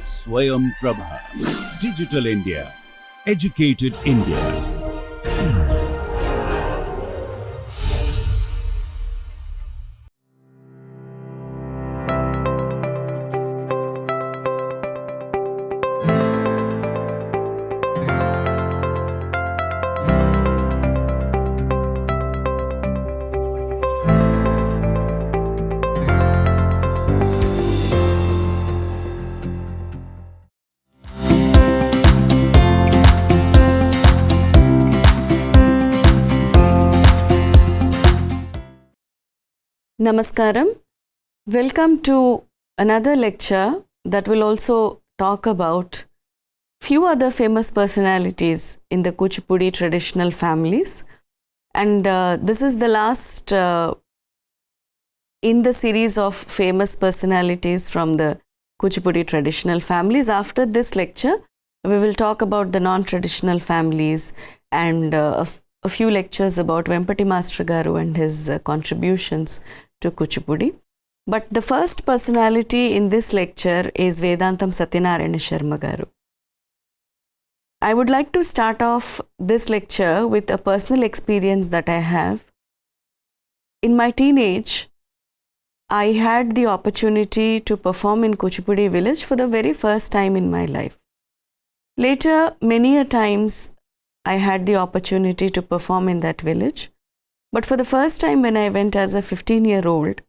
Swayam Prabha. Digital India. Educated India. Namaskaram. Welcome to another lecture that will also talk about few other famous personalities in the Kuchipudi traditional families. And this is the last in the series of famous personalities from the Kuchipudi traditional families. After this lecture, we will talk about the non-traditional families and a few lectures about Vempati Master Garu and his contributions to Kuchipudi. But the first personality in this lecture is Vedantam Satyanarayana Sharma Garu. I would like to start off this lecture with a personal experience that I have. In my teenage, I had the opportunity to perform in Kuchipudi village for the very first time in my life. Later, many a times, I had the opportunity to perform in that village. But for the first time when I went as a 15-year-old,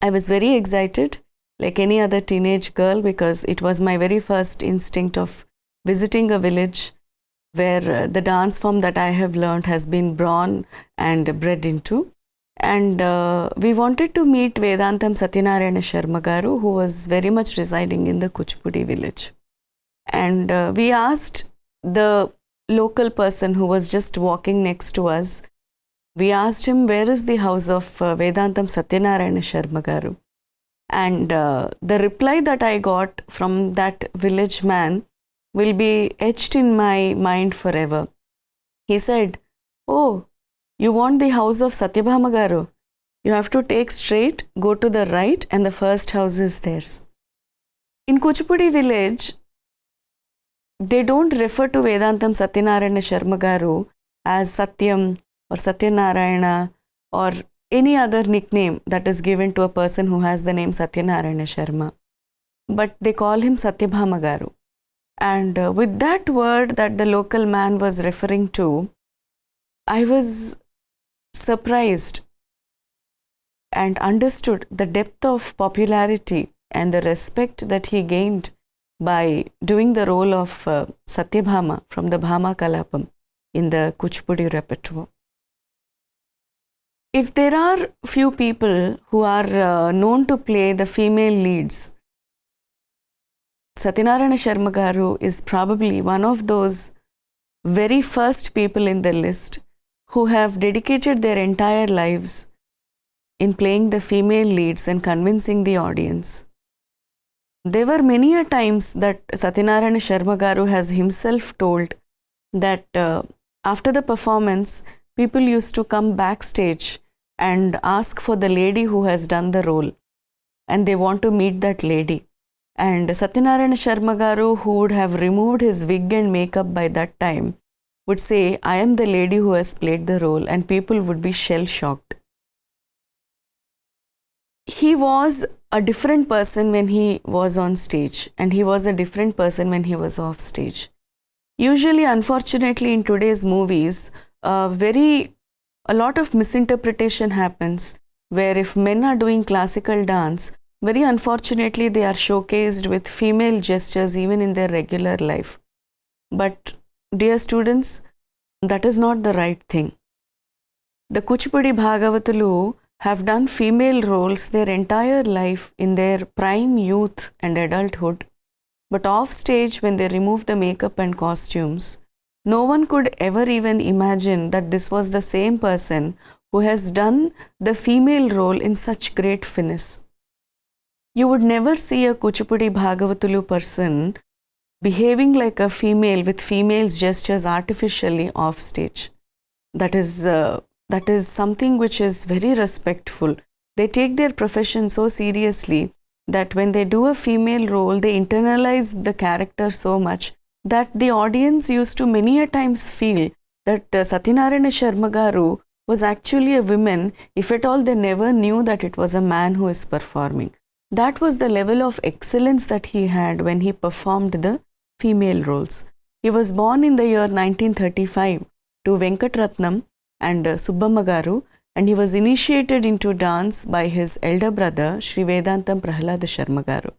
I was very excited, like any other teenage girl, because it was my very first instinct of visiting a village where the dance form that I have learned has been born and bred into. And we wanted to meet Vedantam Satyanarayana Sharma Garu, who was very much residing in the Kuchipudi village. And we asked the local person who was just walking next to us, we asked him, where is the house of Vedantam Satyanarayana Sharma Garu? And the reply that I got from that village man will be etched in my mind forever. He said, oh, you want the house of Satyabhama Garu? You have to take straight, go to the right, and the first house is theirs. In Kuchipudi village, they don't refer to Vedantam Satyanarayana Sharma Garu as Satyam or Satyanarayana or any other nickname that is given to a person who has the name Satyanarayana Sharma. But they call him Satyabhama Garu. And with that word that the local man was referring to, I was surprised and understood the depth of popularity and the respect that he gained by doing the role of Satyabhama from the Bhama Kalapam in the Kuchipudi repertoire. If there are few people who are known to play the female leads, Satyanarayana Sharma Garu is probably one of those very first people in the list who have dedicated their entire lives in playing the female leads and convincing the audience. There were many a times that Satyanarayana Sharma Garu has himself told that after the performance, people used to come backstage and ask for the lady who has done the role, and they want to meet that lady. And Satyanarayana Sharma Garu, who would have removed his wig and makeup by that time, would say, I am the lady who has played the role, and people would be shell-shocked. He was a different person when he was on stage, and he was a different person when he was off stage. Usually, unfortunately, in today's movies, a lot of misinterpretation happens, where if men are doing classical dance, very unfortunately, they are showcased with female gestures even in their regular life. But, dear students, that is not the right thing. The Kuchipudi Bhagavatulu have done female roles their entire life in their prime youth and adulthood. But off stage, when they remove the makeup and costumes, no one could ever even imagine that this was the same person who has done the female role in such great finesse. You would never see a Kuchipudi Bhagavatulu person behaving like a female with female's gestures artificially off stage. That is something which is very respectful, they take their profession so seriously that when they do a female role, they internalize the character so much that the audience used to many a times feel that Satyanarayana Sharma garu was actually a woman, if at all they never knew that it was a man who is performing. That was the level of excellence that he had when he performed the female roles. He was born in the year 1935 to Venkatratnam and Subbamma garu, and he was initiated into dance by his elder brother, Sri Vedantam Prahalada Sharma garu.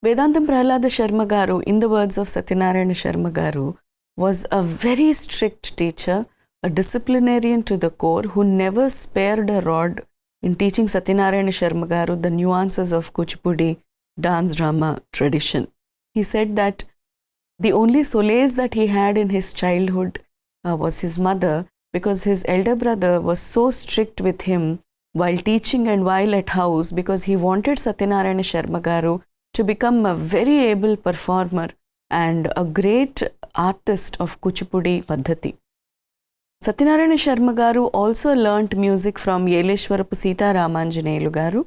Vedantam Prahalada Sharma garu, in the words of Satyanarayana Sharma garu, was a very strict teacher, a disciplinarian to the core, who never spared a rod in teaching Satyanarayana Sharma garu the nuances of Kuchipudi dance drama tradition. He said that the only solace that he had in his childhood was his mother, because his elder brother was so strict with him while teaching and while at house, because he wanted Satyanarayana Sharma garu to become a very able performer and a great artist of Kuchipudi Paddhati. Satyanarayana Sharma garu also learnt music from Yeleshwarapu Sita Ramanjaneyulu garu,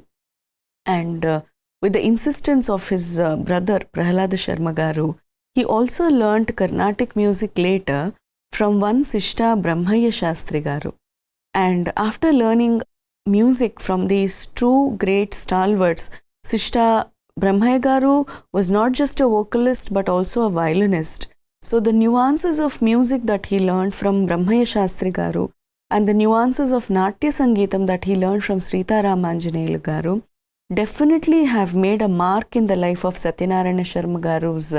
and with the insistence of his brother Prahalada Sharma garu, he also learnt Carnatic music later from one Sishta Brahmaya Shastri garu. And after learning music from these two great stalwarts, Sishta Brahmaya garu was not just a vocalist but also a violinist. So the nuances of music that he learned from Brahmaya Shastri garu and the nuances of Natya Sangeetam that he learned from Sita Ramanjaneyulu garu definitely have made a mark in the life of Satyanarayana Sharma garu's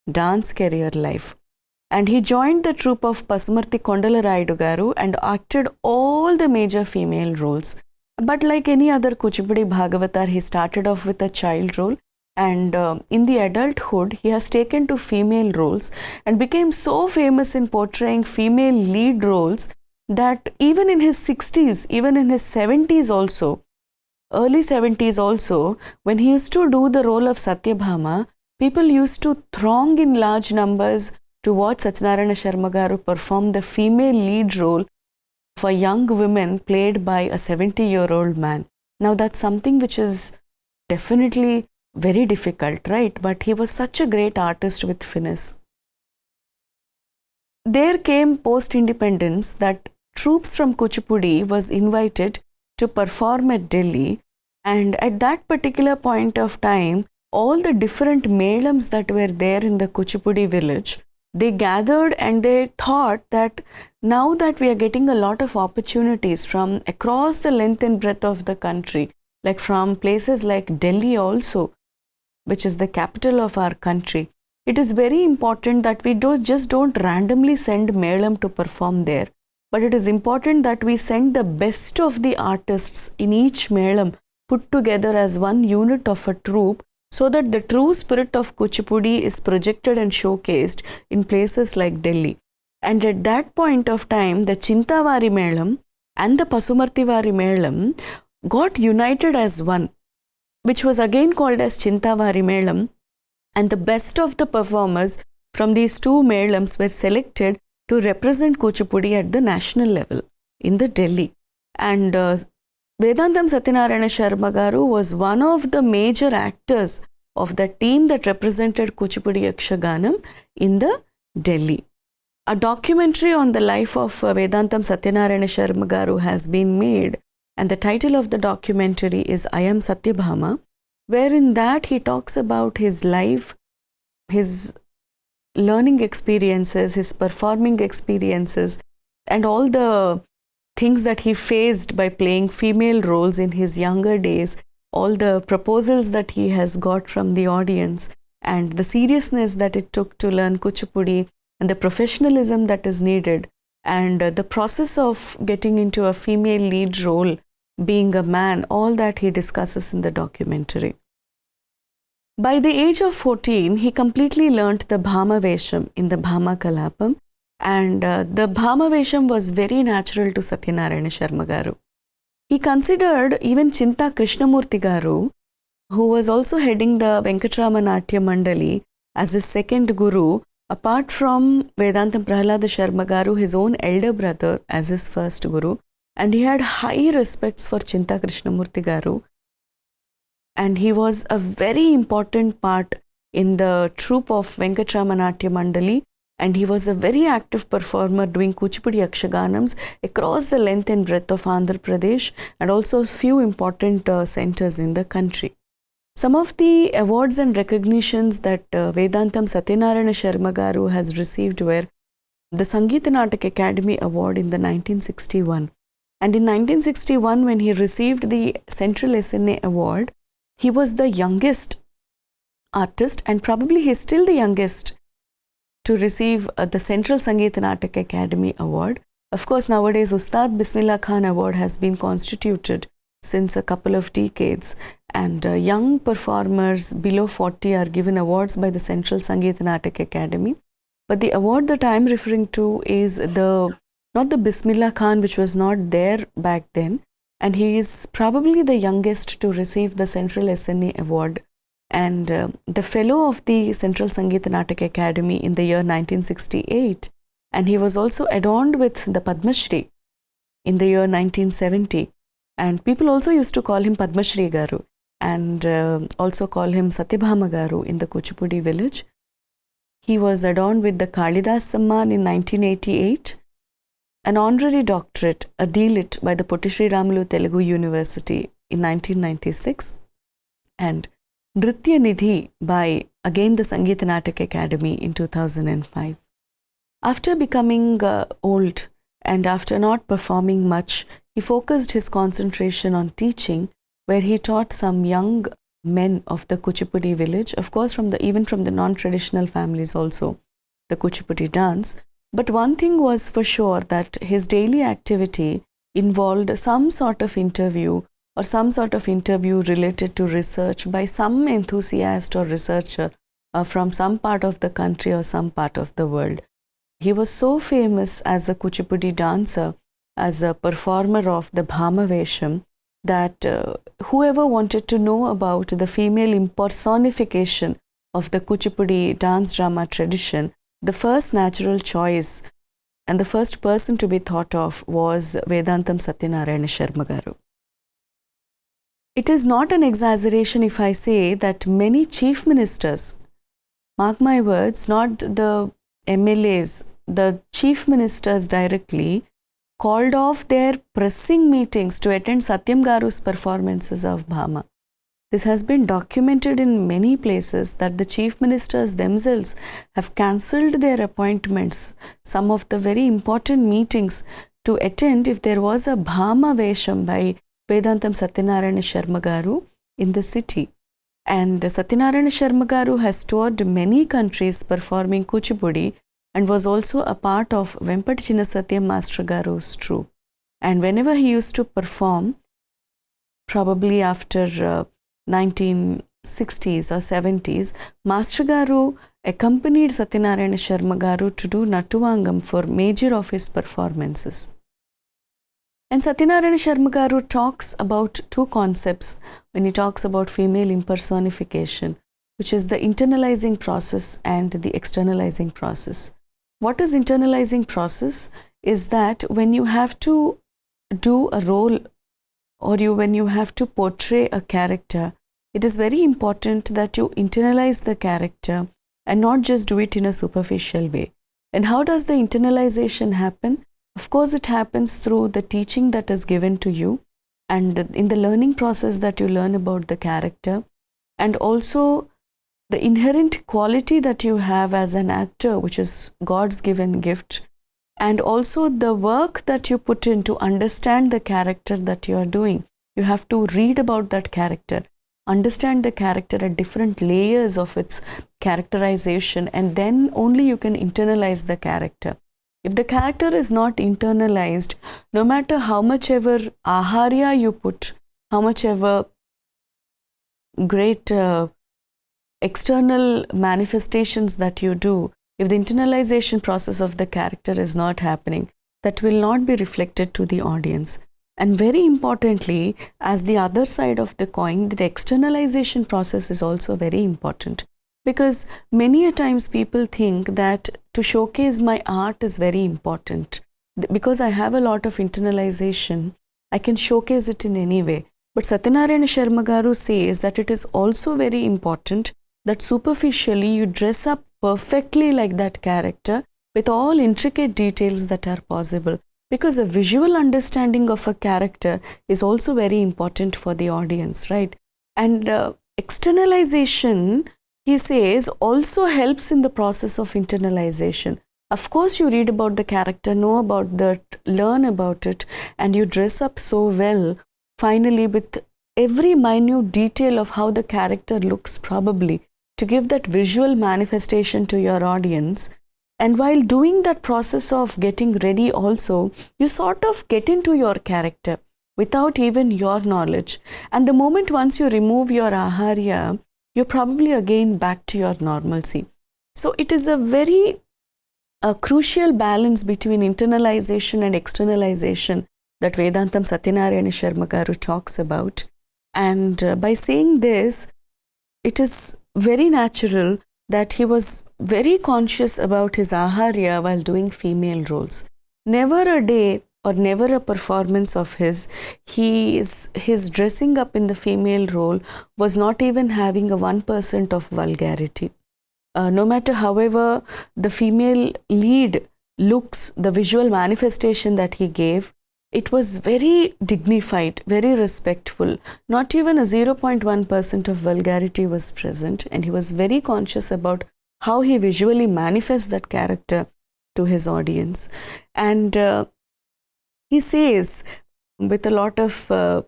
dance career life. And he joined the troupe of Pasumarthi Kondalarayudu garu and acted all the major female roles. But like any other Kuchipudi Bhagavatar, he started off with a child role, and in the adulthood, he has taken to female roles and became so famous in portraying female lead roles that even in his 60s, even in his 70s also, early 70s also, when he used to do the role of Satyabhama, people used to throng in large numbers to watch Satyanarayana Sharma garu perform the female lead role of a young woman played by a 70-year-old man. Now that's something which is definitely very difficult, right? But he was such a great artist with finesse. There came post-independence that troops from Kuchipudi was invited to perform at Delhi, and at that particular point of time, all the different melams that were there in the Kuchipudi village, they gathered and they thought that now that we are getting a lot of opportunities from across the length and breadth of the country, like from places like Delhi also, which is the capital of our country, it is very important that we don't randomly send melam to perform there, but it is important that we send the best of the artists in each melam put together as one unit of a troupe, so that the true spirit of Kuchipudi is projected and showcased in places like Delhi. And at that point of time, the Chintavari Melam and the Pasumartivari Melam got united as one, which was again called as Chintavari Melam, and the best of the performers from these two melams were selected to represent Kuchipudi at the national level in the Delhi. And Vedantam Satyanarayana Sharma garu was one of the major actors of the team that represented Kuchipudi Yakshaganam in the Delhi. A documentary on the life of Vedantam Satyanarayana Sharma garu has been made, and the title of the documentary is I Am Satyabhama, wherein that he talks about his life, his learning experiences, his performing experiences, and all the things that he faced by playing female roles in his younger days, all the proposals that he has got from the audience, and the seriousness that it took to learn Kuchipudi, and the professionalism that is needed, and the process of getting into a female lead role, being a man, all that he discusses in the documentary. By the age of 14, he completely learnt the Bhama Vesham in the Bhama Kalapam, and the Bhama Vesham was very natural to Satyanarayana Sharma garu. He considered even Chinta Krishnamurti garu, who was also heading the Venkatrama Natya Mandali, as his second guru, apart from Vedantam Prahalada Sharma garu, his own elder brother as his first guru, and he had high respects for Chinta Krishnamurti Garu, and he was a very important part in the troupe of Venkatrama Natya Mandali, and he was a very active performer doing Kuchipudi Yakshaganams across the length and breadth of Andhra Pradesh and also a few important centers in the country. Some of the awards and recognitions that Vedantam Satyanarayana Sharma Garu has received were the Sangeeta Natak Academy Award in the 1961. And in 1961, when he received the Central SNA Award, he was the youngest artist, and probably he is still the youngest to receive the Central Sangeeta Natak Academy Award. Of course, nowadays Ustad Bismillah Khan Award has been constituted since a couple of decades, and young performers below 40 are given awards by the Central Sangeeta Natak Academy. But the award that I am referring to is not the Bismillah Khan, which was not there back then, and he is probably the youngest to receive the Central SNA Award, and the fellow of the Central Sangeeta Natak Academy in the year 1968, and he was also adorned with the Padma Shri in the year 1970, and people also used to call him Padma Shri Garu and also call him Satyabhama Garu in the Kuchipudi village. He was adorned with the Kalidas Samman in 1988, an honorary doctorate, a D.Litt by the Potti Sri Ramulu Telugu University in 1996, and Nritya Nidhi by again the Sangeeta Natak Academy in 2005. After becoming old and after not performing much, he focused his concentration on teaching, where he taught some young men of the Kuchipudi village, of course even from the non-traditional families also, the Kuchipudi dance. But one thing was for sure, that his daily activity involved some sort of interview or some sort of interview related to research by some enthusiast or researcher from some part of the country or some part of the world. He was so famous as a Kuchipudi dancer, as a performer of the Bhama Vesham, that whoever wanted to know about the female impersonification of the Kuchipudi dance drama tradition, the first natural choice and the first person to be thought of was Vedantam Satyanarayana Sharma Garu. It is not an exaggeration if I say that many chief ministers, mark my words, not the MLAs, the chief ministers directly called off their pressing meetings to attend Satyam Garu's performances of Bhama. This has been documented in many places that the chief ministers themselves have cancelled their appointments, some of the very important meetings, to attend if there was a Bhama Vesham by Vedantam Satyanarayana Sharma Garu in the city. And Satyanarayana Sharma Garu has toured many countries performing Kuchipudi and was also a part of Vempati Chinna Satyam Master Garu's troupe. And whenever he used to perform, probably after 1960s or 70s, Master Garu accompanied Satyanarayana Sharma Garu to do Natuvangam for major of his performances. And Satyanarayana Sharma Garu talks about two concepts when he talks about female impersonification, which is the internalizing process and the externalizing process. What is internalizing process? Is that when you have to do a role or when you have to portray a character, it is very important that you internalize the character and not just do it in a superficial way. And how does the internalization happen? Of course, it happens through the teaching that is given to you and in the learning process that you learn about the character, and also the inherent quality that you have as an actor, which is God's given gift, and also the work that you put in to understand the character that you are doing. You have to read about that character, understand the character at different layers of its characterization, and then only you can internalize the character. If the character is not internalized, no matter how much ever aharya you put, how much ever great external manifestations that you do, if the internalization process of the character is not happening, that will not be reflected to the audience. And very importantly, as the other side of the coin, the externalization process is also very important, because many a times people think that to showcase my art is very important because I have a lot of internalization, I can showcase it in any way. But Satyanarayana Sharma Garu says that it is also very important that superficially you dress up perfectly like that character with all intricate details that are possible. Because a visual understanding of a character is also very important for the audience, right? And externalization, he says, also helps in the process of internalization. Of course, you read about the character, know about that, learn about it, and you dress up so well, finally, with every minute detail of how the character looks, probably, to give that visual manifestation to your audience. And while doing that process of getting ready also, you sort of get into your character without even your knowledge. And the moment once you remove your aharya, you're probably again back to your normalcy. So it is a very crucial balance between internalization and externalization that Vedantam Satyanarayana Sharma Garu talks about. And by saying this, it is very natural that he was very conscious about his aharya while doing female roles. Never a day or never a performance of his dressing up in the female role was not even having a 1% of vulgarity. No matter however the female lead looks, the visual manifestation that he gave, it was very dignified, very respectful. Not even a 0.1% of vulgarity was present, and he was very conscious about how he visually manifests that character to his audience. And he says, with a lot of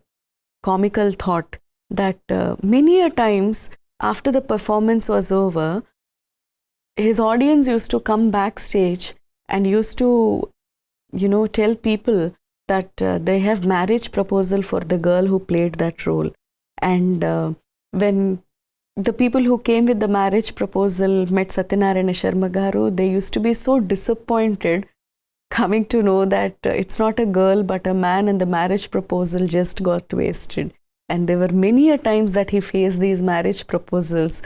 comical thought, that many a times after the performance was over, his audience used to come backstage and used to, tell people that they have marriage proposal for the girl who played that role. And when the people who came with the marriage proposal met Satyanarayana Sharma Garu, they used to be so disappointed coming to know that it's not a girl but a man, and the marriage proposal just got wasted. And there were many a times that he faced these marriage proposals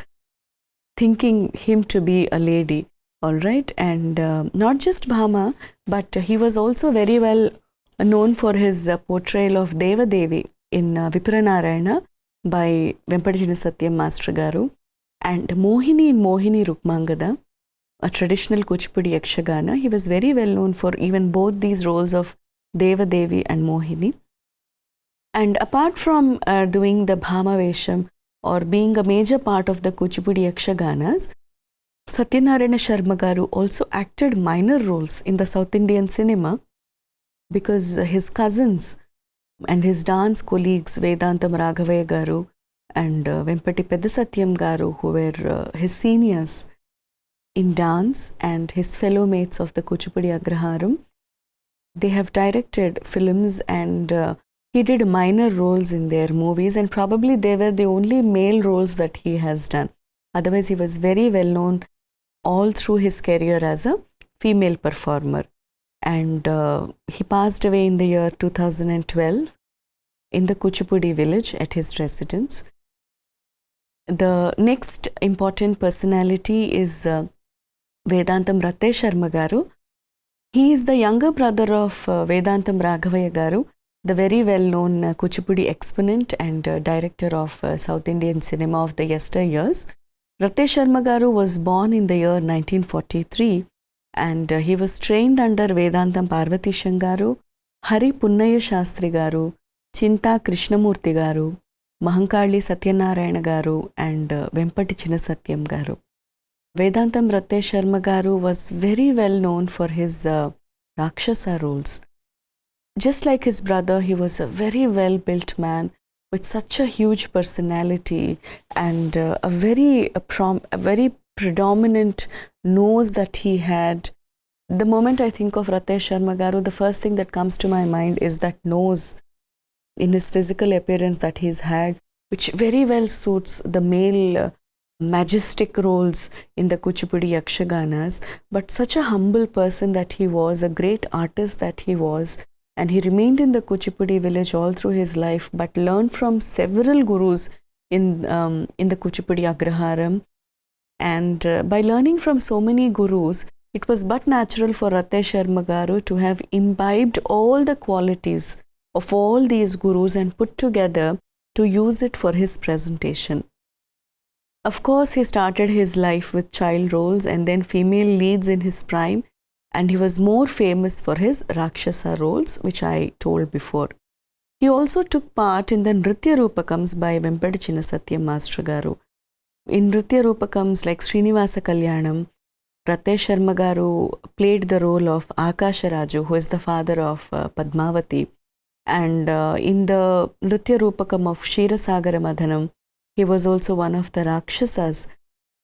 thinking him to be a lady, all right? And not just Bhama, but he was also very well known for his portrayal of Deva Devi in Vipraranarayana by Vempatichinna Satyam Master Garu, and Mohini in Mohini Rukmangada, a traditional Kuchipudi Yakshagana. He was very well known for even both these roles of Deva Devi and Mohini. And apart from doing the Bhama Vesham or being a major part of the Kuchipudi Yakshaganas, Satyanarayana Sharma Garu also acted minor roles in the South Indian cinema, because his cousins and his dance colleagues Vedantam Raghavaya Garu and Vempati Pedasatyam Garu, who were his seniors in dance and his fellow mates of the Kuchipudi Agraharam, they have directed films, and he did minor roles in their movies, and probably they were the only male roles that he has done. Otherwise, he was very well known all through his career as a female performer. And he passed away in the year 2012 in the Kuchipudi village at his residence. The next important personality is Vedantam Ratte Sharma Garu. He is the younger brother of Vedantam Raghavaya Garu, the very well-known Kuchipudi exponent and director of South Indian cinema of the yesteryears. Ratte Sharma Garu was born in the year 1943, and he was trained under Vedantam Parvati Shangaru, Hari Punnaya Shastri Garu, Chinta Krishnamurti Garu, Mahankali Satyanarayana Garu, and Vempatichinna Satyam Garu. Vedantam Ratte Sharma Garu was very well known for his Rakshasa roles. Just like his brother, he was a very well-built man with such a huge personality and a very predominant nose that he had. The moment I think of Ratte Sharma Garu, the first thing that comes to my mind is that nose in his physical appearance that he's had, which very well suits the male majestic roles in the Kuchipudi Yakshaganas. But such a humble person that he was, a great artist that he was, and he remained in the Kuchipudi village all through his life, but learned from several gurus in the Kuchipudi Agraharam. And by learning from so many gurus, it was but natural for Ratne Sharma garu to have imbibed all the qualities of all these gurus and put together to use it for his presentation. Of course, he started his life with child roles and then female leads in his prime, and he was more famous for his Rakshasa roles, which I told before. He also took part in the Nritya Rupakams by Vempati Chinnasatya Master Garu. In Nritya Rupakams like Srinivasa Kalyanam, Ratne Sharma Garu played the role of Akasharaju, who is the father of Padmavati. And in the Nritya Rupakam of Ksheerasagara Madhanam, he was also one of the Rakshasas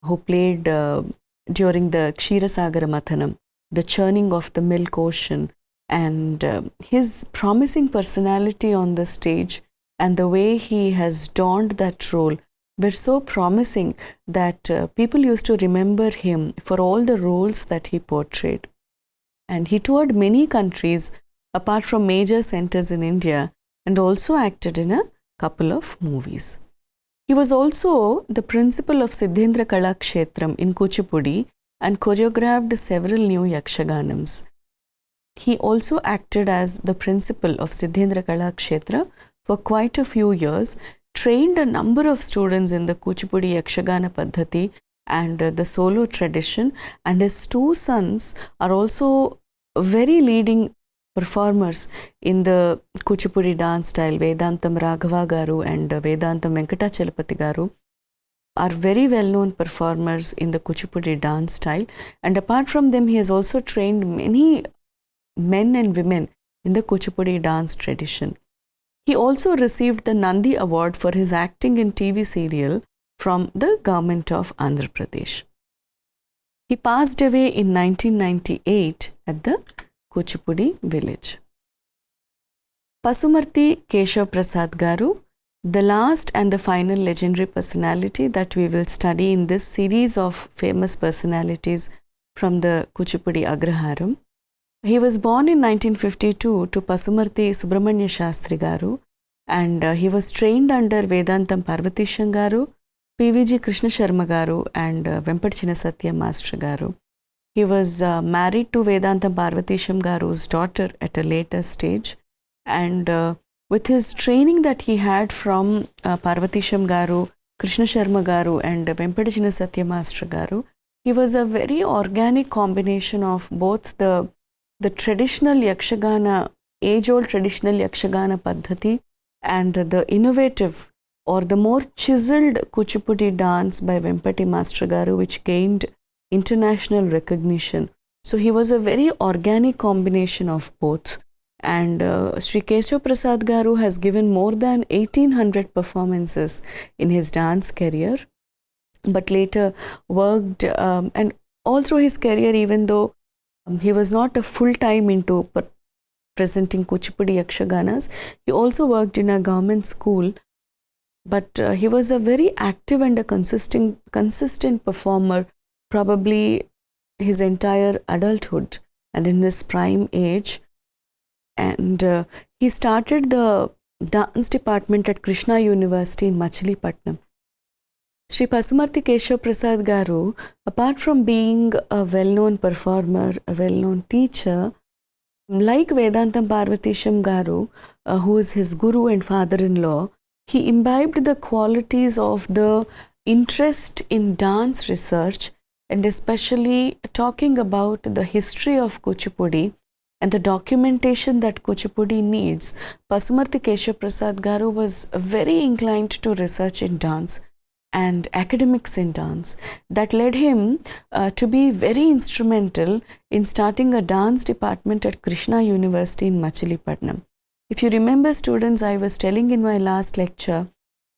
who played during the Ksheerasagara Mathanam, the churning of the milk ocean. And his promising personality on the stage and the way he has donned that role were so promising that people used to remember him for all the roles that he portrayed. And he toured many countries apart from major centers in India and also acted in a couple of movies. He was also the principal of Siddhendra Kala Kshetram in Kuchipudi and choreographed several new Yakshaganams. He also acted as the principal of Siddhendra Kala Kshetra for quite a few years, trained a number of students in the Kuchipudi Yakshagana Paddhati and the solo tradition, and his two sons are also very leading performers in the Kuchipudi dance style. Vedantam Raghava Garu and Vedantam Venkatachalapati Garu are very well-known performers in the Kuchipudi dance style, and apart from them, he has also trained many men and women in the Kuchipudi dance tradition. He also received the Nandi Award for his acting in TV serial from the government of Andhra Pradesh. He passed away in 1998 at the Kuchipudi village. Pasumarti Keshav Prasad Garu, the last and the final legendary personality that we will study in this series of famous personalities from the Kuchipudi Agraharam. He was born in 1952 to Pasumarti Subramanya Shastri Garu, and he was trained under Vedantam Parvatisham Garu, PVG Krishna Sharma Garu and Vempati Chinnasatya Master Garu. He was married to Vedantam Parvatisham Garu's daughter at a later stage, and with his training that he had from Parvatisham Garu, Krishna Sharma Garu and Vempati Chinnasatya Master Garu, he was a very organic combination of both the traditional Yakshagana, age-old traditional Yakshagana Paddhati and the innovative or the more chiseled Kuchipudi dance by Vempati Master Garu, which gained international recognition. So he was a very organic combination of both. And Sri Keshav Prasad Garu has given more than 1800 performances in his dance career, but later worked and all through his career, even though he was not a full-time into presenting Kuchipudi Yakshaganas, he also worked in a government school, but he was a very active and a consistent performer, probably his entire adulthood and in his prime age. And he started the dance department at Krishna University in Machilipatnam. Sri Pasumarti Keshav Prasad Garu, apart from being a well-known performer, a well-known teacher, like Vedantam Parvatisham Garu, who is his guru and father-in-law, he imbibed the qualities of the interest in dance research and especially talking about the history of Kuchipudi and the documentation that Kuchipudi needs. Pasumarti Keshav Prasad Garu was very inclined to research in dance and academics in dance. That led him to be very instrumental in starting a dance department at Krishna University in Machilipatnam. If you remember, students, I was telling in my last lecture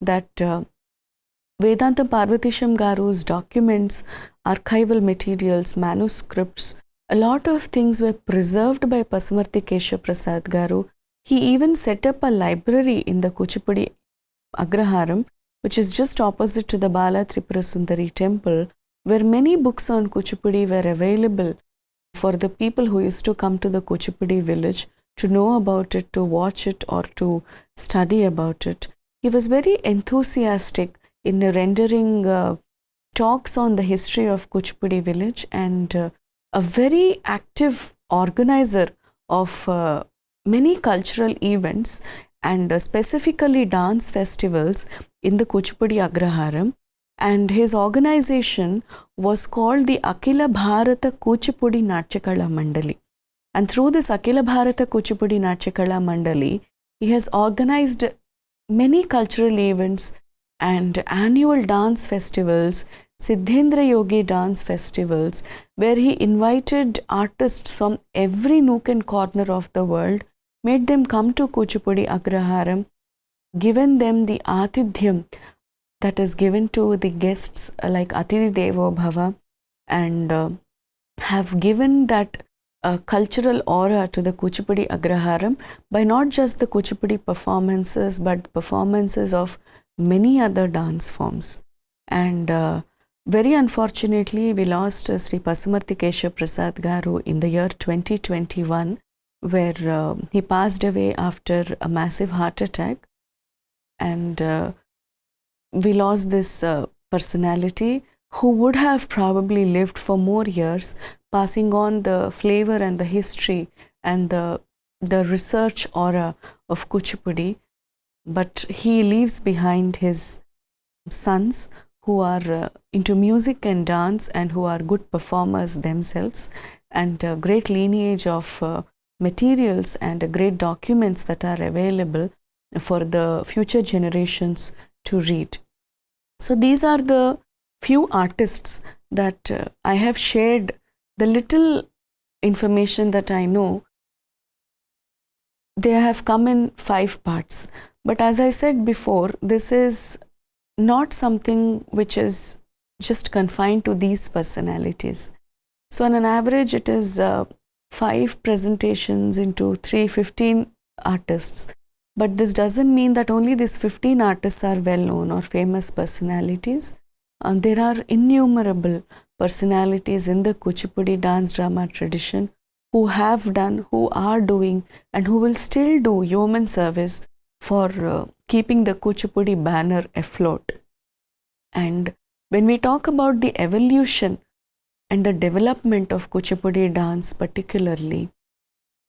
that Vedantam Parvatisham Garu's documents, archival materials, manuscripts, a lot of things were preserved by Pasumarti Keshav Prasad Garu. He even set up a library in the Kuchipudi Agraharam, which is just opposite to the Bala Tripura Sundari temple, where many books on Kuchipudi were available for the people who used to come to the Kuchipudi village to know about it, to watch it or to study about it. He was very enthusiastic in rendering talks on the history of Kuchipudi village, and a very active organizer of many cultural events and specifically dance festivals in the Kuchipudi Agraharam. And his organization was called the Akhila Bharata Kuchipudi Natyakala Mandali. And through this Akhila Bharata Kuchipudi Natyakala Mandali, he has organized many cultural events and annual dance festivals, Siddhendra Yogi dance festivals, where he invited artists from every nook and corner of the world, made them come to Kuchipudi Agraharam, given them the atidhyam that is given to the guests like Atidhi Devo Bhava, and have given that cultural aura to the Kuchipudi Agraharam by not just the Kuchipudi performances but performances of many other dance forms. And very unfortunately, we lost Sri Pasumarthi Keshav Prasad Garu in the year 2021, where he passed away after a massive heart attack. And we lost this personality who would have probably lived for more years, passing on the flavor and the history and the research aura of Kuchipudi. But he leaves behind his sons who are into music and dance and who are good performers themselves, and a great lineage of materials and great documents that are available for the future generations to read. So these are the few artists that I have shared the little information that I know. They have come in 5 parts. But as I said before, this is not something which is just confined to these personalities. So on an average, it is 5 presentations into 15 artists. But this doesn't mean that only these 15 artists are well known or famous personalities. There are innumerable personalities in the Kuchipudi dance drama tradition who have done, who are doing, and who will still do yeoman service for keeping the Kuchipudi banner afloat. And when we talk about the evolution and the development of Kuchipudi dance particularly,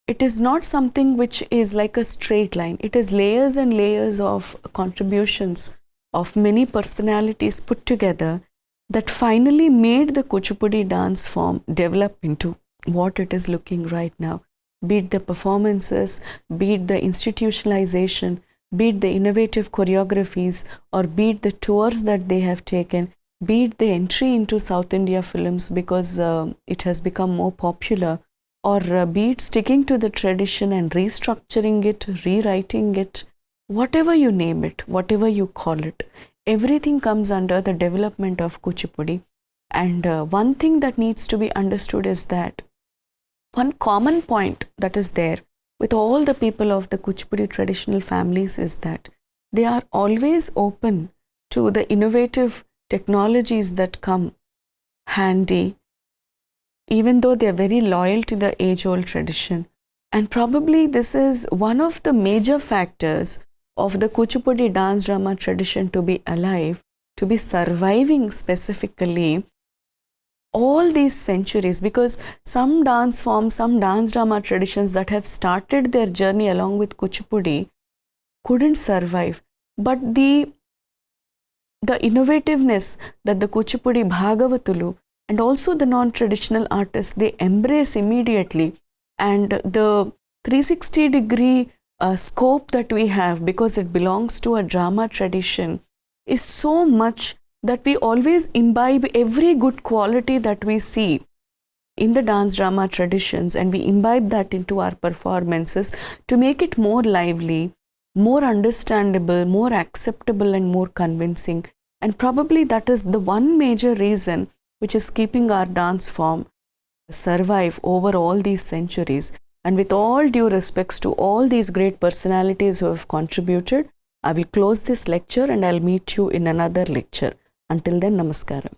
it is not something which is like a straight line. It is layers and layers of contributions of many personalities put together that finally made the Kuchipudi dance form develop into what it is looking right now. Be it the performances, be it the institutionalization, be it the innovative choreographies, or be it the tours that they have taken, be it the entry into South India films because it has become more popular, or be it sticking to the tradition and restructuring it, rewriting it, whatever you name it, whatever you call it, everything comes under the development of Kuchipudi. And one thing that needs to be understood is that one common point that is there with all the people of the Kuchipudi traditional families is that they are always open to the innovative technologies that come handy, even though they are very loyal to the age-old tradition. And probably this is one of the major factors of the Kuchipudi dance drama tradition to be alive, to be surviving specifically all these centuries, because some dance forms, some dance drama traditions that have started their journey along with Kuchipudi couldn't survive. But the innovativeness that the Kuchipudi Bhagavatulu and also the non-traditional artists, they embrace immediately, and the 360-degree scope that we have, because it belongs to a drama tradition, is so much that we always imbibe every good quality that we see in the dance drama traditions, and we imbibe that into our performances to make it more lively, more understandable, more acceptable, and more convincing. And probably that is the one major reason which is keeping our dance form survive over all these centuries. And with all due respects to all these great personalities who have contributed, I will close this lecture and I'll meet you in another lecture. Until then, namaskaram.